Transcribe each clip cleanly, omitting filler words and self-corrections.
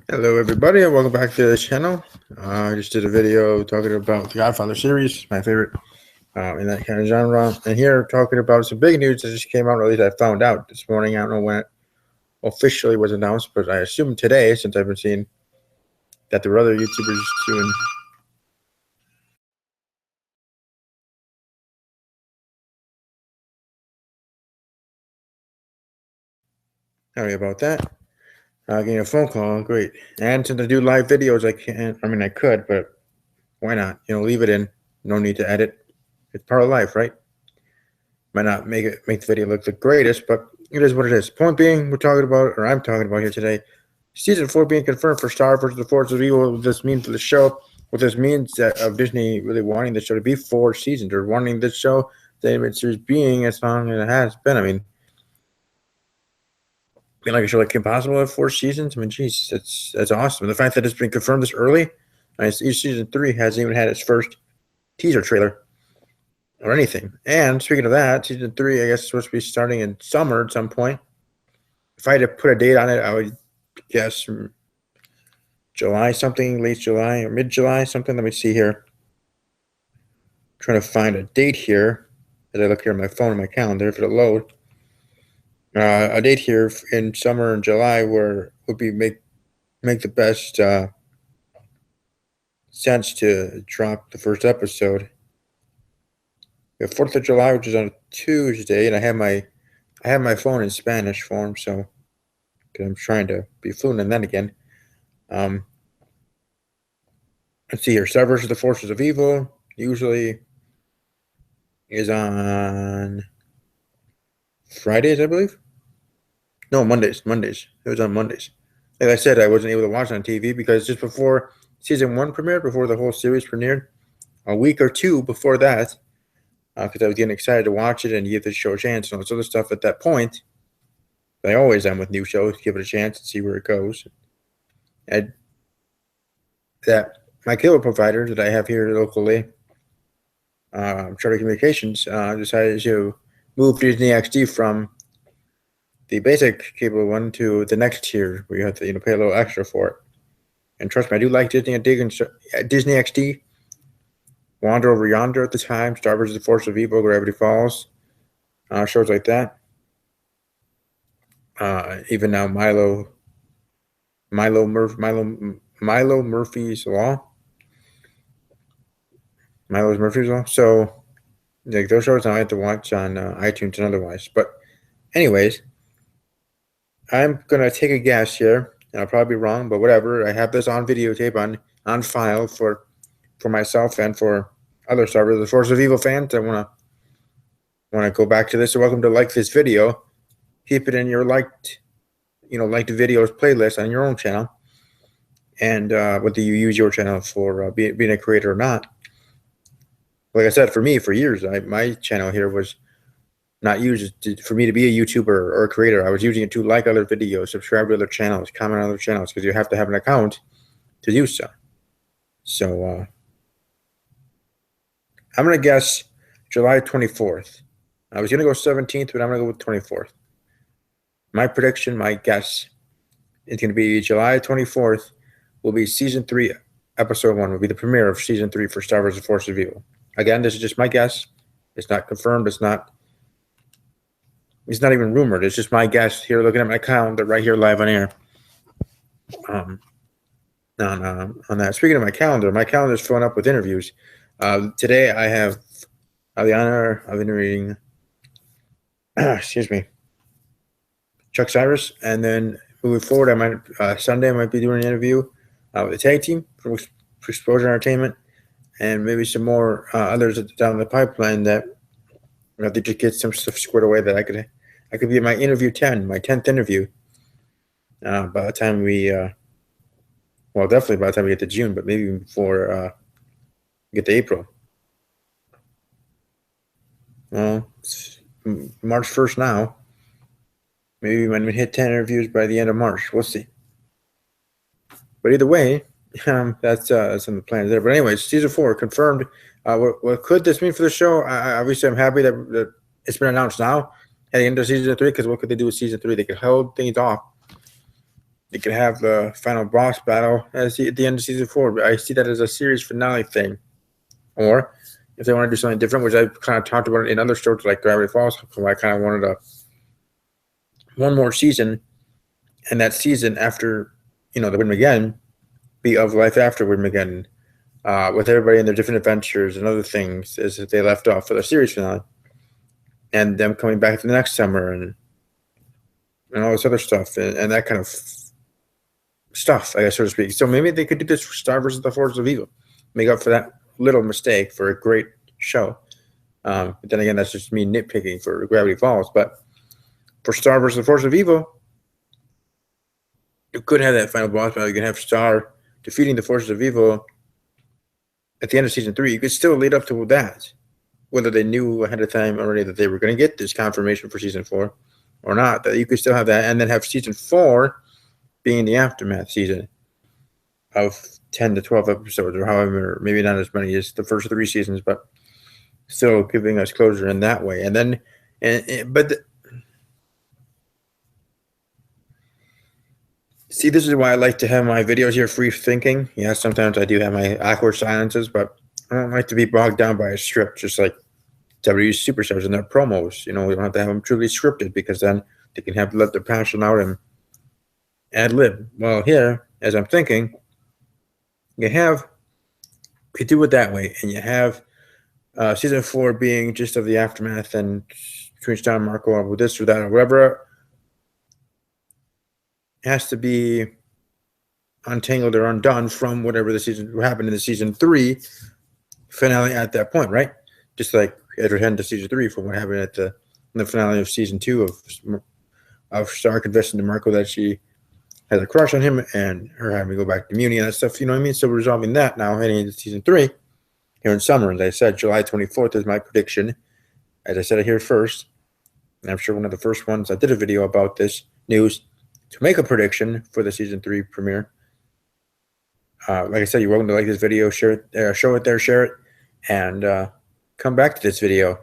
Hello, everybody, and welcome back to the channel. I just did a video talking about the Godfather series, my favorite in that kind of genre. And here, talking about some big news that just came out, or at least I found out this morning. I don't know when it officially was announced, but I assume today, since I've been seeing that there were other YouTubers doing. Sorry about that. Getting a phone call, great. And since I do live videos, I can't. I mean, I could, but why not? Leave it in. No need to edit. It's part of life, right? Might not make the video look the greatest, but it is what it is. Point being, I'm talking about here today, season 4 being confirmed for Star Wars: The Force of Evil. What this means for the show? What this means of Disney really wanting the show to be 4 seasons, or wanting this show, the animated series, being as long as it has been. I mean, being like a show like Kim Possible at 4 seasons. I mean, geez, that's awesome. And the fact that it's been confirmed this early, each season 3 hasn't even had its first teaser trailer or anything. And speaking of that, season 3, I guess, is supposed to be starting in summer at some point. If I had to put a date on it, I would guess July something, late July or mid-July something. Let me see here. I'm trying to find a date here as I look here on my phone and my calendar if it'll load. A date here in summer in July where would be make the best sense to drop the first episode. We have 4th of July, which is on a Tuesday, and I have my phone in Spanish form, so because I'm trying to be fluent in that again. Let's see here. Star vs. the Forces of Evil usually is on Fridays, I believe. No, Mondays. It was on Mondays. Like I said, I wasn't able to watch it on TV because just before season 1 premiered, before the whole series premiered, a week or two before that, because I was getting excited to watch it and give the show a chance and all this other stuff at that point. I always am with new shows, give it a chance and see where it goes. And that my cable provider that I have here locally, Charter Communications, decided to move Disney XD from the basic cable one to the next tier, where you have to pay a little extra for it. And trust me, I do like Disney. Disney XD. Wander Over Yonder at the time, Star Wars: The Force of Evil, Gravity Falls, shows like that. Even now, Milo Murphy's Law. Milo's Murphy's Law. So, like those shows I have to watch on iTunes and otherwise. But, anyways, I'm gonna take a guess here, and I'll probably be wrong, but whatever. I have this on videotape on file for myself and for other Star Wars: The Force of Evil fans that want to go back to this. So welcome to like this video. Keep it in your liked videos playlist on your own channel, and whether you use your channel for being a creator or not. Like I said, for me, for years, my channel here was not used for me to be a YouTuber or a creator. I was using it to like other videos, subscribe to other channels, comment on other channels, because you have to have an account to do so. So I'm going to guess July 24th. I was going to go 17th, but I'm going to go with 24th. My prediction, my guess, is going to be July 24th will be Season 3, Episode 1, will be the premiere of Season 3 for Star Wars: The Force of Evil. Again, this is just my guess. It's not confirmed. It's not even rumored. It's just my guess here, looking at my calendar right here live on air. On that. Speaking of my calendar is filling up with interviews. Today I have the honor of interviewing Chuck Cyrus, and then moving forward, Sunday I might be doing an interview with the tag team from Exposure Entertainment, and maybe some more others down the pipeline that I have to just get some stuff squared away that I could be at my interview 10, my 10th interview. By the time we, definitely by the time we get to June, but maybe before we get to April. Well, it's March 1st now. Maybe when we hit 10 interviews by the end of March. We'll see. But either way, that's in the plans there. But anyways, Season 4 confirmed. What could this mean for the show? Obviously, I'm happy that it's been announced now at the end of Season 3, because what could they do with Season 3? They could hold things off they could have the final boss battle at the end of season 4. I see that as a series finale thing. Or if they want to do something different, which I kind of talked about in other stories like Gravity Falls, I kind of wanted one more season, and that season after, the Windmageddon be of life after Windmageddon, with everybody in their different adventures and other things as they left off for the series finale, and them coming back the next summer and all this other stuff and that kind of stuff, I guess, so to speak. So maybe they could do this for Star versus the Forces of Evil, make up for that little mistake for a great show. But then again, that's just me nitpicking for Gravity Falls. But for Star versus the Forces of Evil, you could have that final boss battle. You can have Star defeating the Forces of Evil at the end of season 3. You could still lead up to that, whether they knew ahead of time already that they were going to get this confirmation for season 4 or not. That you could still have that, and then have season 4 being the aftermath season of 10 to 12 episodes, or however, maybe not as many as the first 3 seasons, but still giving us closure in that way. And then, see, this is why I like to have my videos here free thinking. Yeah, sometimes I do have my awkward silences, but I don't like to be bogged down by a script, just like WWE superstars and their promos. We don't have to have them truly scripted, because then they can let their passion out and ad lib. Well, here, as I'm thinking, you do it that way, and you have season 4 being just of the aftermath and between Star and Marco or this or that or whatever has to be untangled or undone from whatever happened in the season 3 finale at that point, right? Just like Edward heading to season 3 from what happened at the finale of season 2 of Star confessing to Marco that she has a crush on him, and her having to go back to Muni and that stuff. You know what I mean? So we're resolving that now, heading into season 3 here in summer. As I said, July 24th is my prediction. As I said it here first, and I'm sure one of the first ones I did a video about this news to make a prediction for the season 3 premiere. Like I said, you're welcome to like this video, share it, show it there, share it, and come back to this video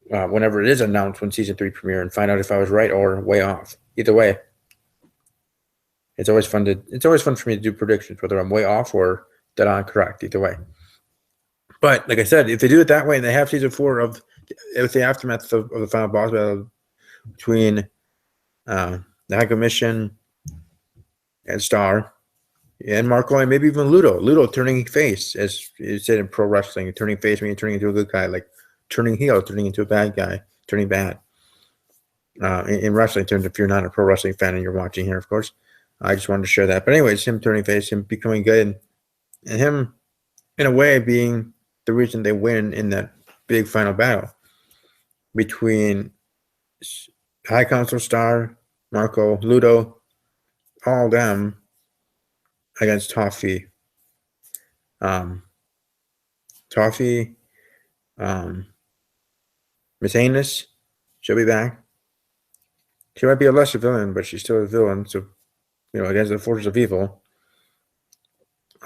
whenever it is announced when season 3 premiere, and find out if I was right or way off. Either way, it's always fun for me to do predictions, whether I'm way off or dead on correct. Either way. But like I said, if they do it that way and they have season 4 with the aftermath of the final boss battle between the High Commission and Star and Marco, and maybe even Ludo turning face, as you said in pro wrestling, turning face meaning turning into a good guy, like turning heel, turning into a bad guy, turning bad. In wrestling terms, if you're not a pro wrestling fan and you're watching here, of course. I just wanted to share that. But anyways, him turning face, him becoming good, and him, in a way, being the reason they win in that big final battle between High Council, Star, Marco, Ludo, all them against Toffee. Miss Anus, she'll be back. She might be a lesser villain, but she's still a villain. So, against the Forces of Evil.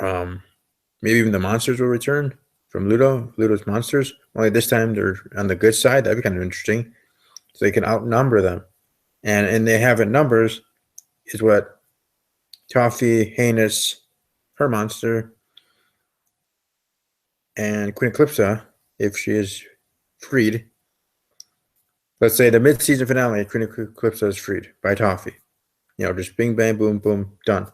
Maybe even the monsters will return from Ludo's monsters. Only this time they're on the good side. That'd be kind of interesting. So they can outnumber them. And they have in numbers is what Toffee, Heinous, her monster, and Queen Eclipsa, if she is freed. Let's say the mid-season finale, Queen Eclipsa is freed by Toffee. Just bing, bang, boom, boom, done.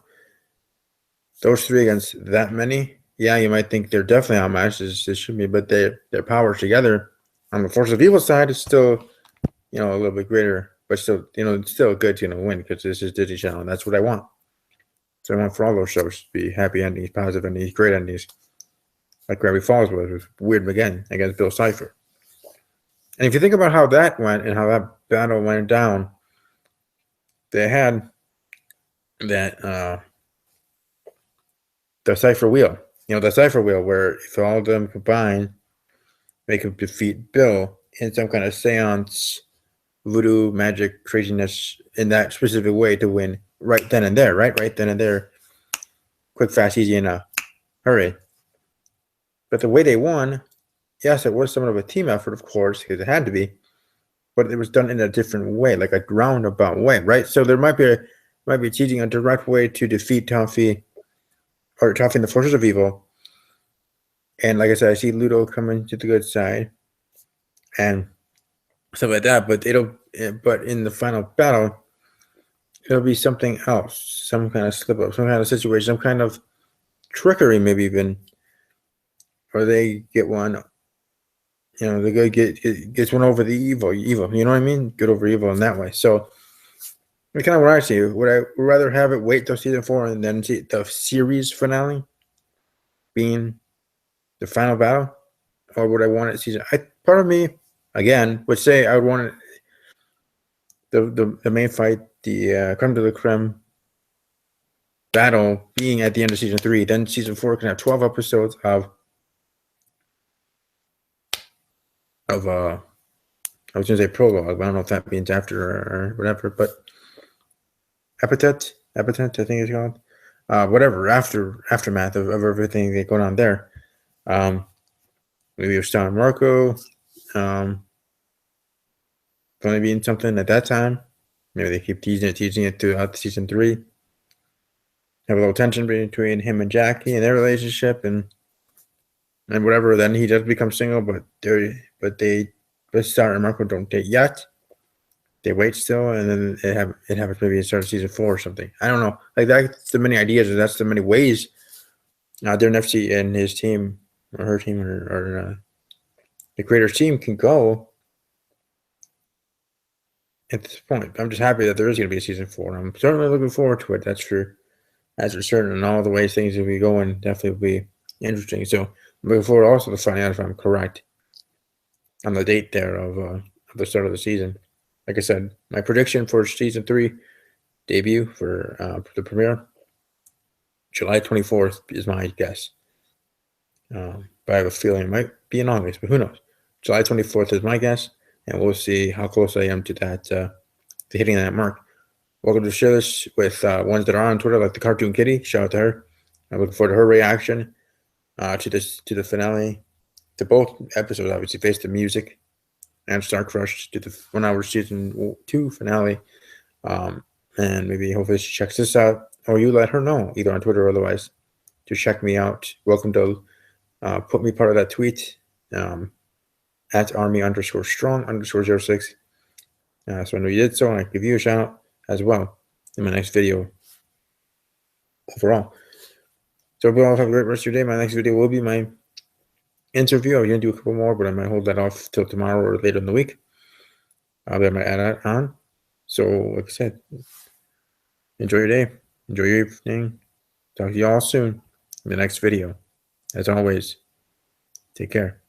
Those 3 against that many, yeah, you might think they're definitely outmatched, as it should be, but their powers together on the Force of Evil side is still, a little bit greater, but still, it's still good to win, because this is Disney Channel, and that's what I want. So I want for all those shows to be happy endings, positive endings, great endings, like Gravity Falls was with Windmageddon against Bill Cipher. And if you think about how that went and how that battle went down, they had that the Cipher Wheel. The Cipher Wheel, where if all of them combine, they could defeat Bill in some kind of seance, voodoo, magic, craziness in that specific way to win right then and there, right? Right then and there. Quick, fast, easy, in a hurry. But the way they won, yes, it was somewhat of a team effort, of course, because it had to be, but it was done in a different way, like a roundabout way, right? So there might be might be teaching a direct way to defeat Toffee and the forces of evil. And like I said, I see Ludo coming to the good side and stuff like that. But in the final battle, it'll be something else, some kind of slip up, some kind of situation, some kind of trickery, maybe even, or they get one. The good gets one over the evil. You know what I mean? Good over evil in that way. So it's kind of what I see. Would I rather have it wait till season 4 and then see the series finale being the final battle, or would I want it season? Part of me again would say I would want it the main fight, the creme de la creme battle being at the end of season 3. Then season 4 can have 12 episodes of I was gonna say prologue, but I don't know if that means after or whatever, but epithet, I think it's called. Whatever, aftermath of everything that going on there. Maybe Star and Marco. Going to be in something at that time. Maybe they keep teasing it throughout season 3. Have a little tension between him and Jackie and their relationship and whatever. Then he does become single, but Star and Marco don't date yet. They wait still, and then it happens maybe in start of season 4 or something. I don't know. Like that's the many ideas, or that's the many ways Darren FC and his team or her team or the creator's team can go at this point. I'm just happy that there is going to be a season 4. And I'm certainly looking forward to it. That's for certain. And all the ways things will be going definitely will be interesting. So I'm looking forward also to finding out if I'm correct on the date there of the start of the season. Like I said, my prediction for season 3 debut for the premiere, July 24th is my guess. But I have a feeling it might be in August, but who knows? July 24th is my guess, and we'll see how close I am to that, to hitting that mark. Welcome to share this with ones that are on Twitter, like the Cartoon Kitty. Shout out to her. I'm looking forward to her reaction to the finale, to both episodes, obviously, face the music and Star Crush to the 1 hour season 2 finale. And maybe hopefully she checks this out, or you let her know either on Twitter or otherwise to check me out. Welcome to put me part of that tweet at army_strong_06. So I know you did so, and I give you a shout out as well in my next video overall. So we all have a great rest of your day. My next video will be my interview. I was going to do a couple more, but I might hold that off till tomorrow or later in the week. I'll have my ad on. So, like I said, enjoy your day. Enjoy your evening. Talk to you all soon in the next video. As always, take care.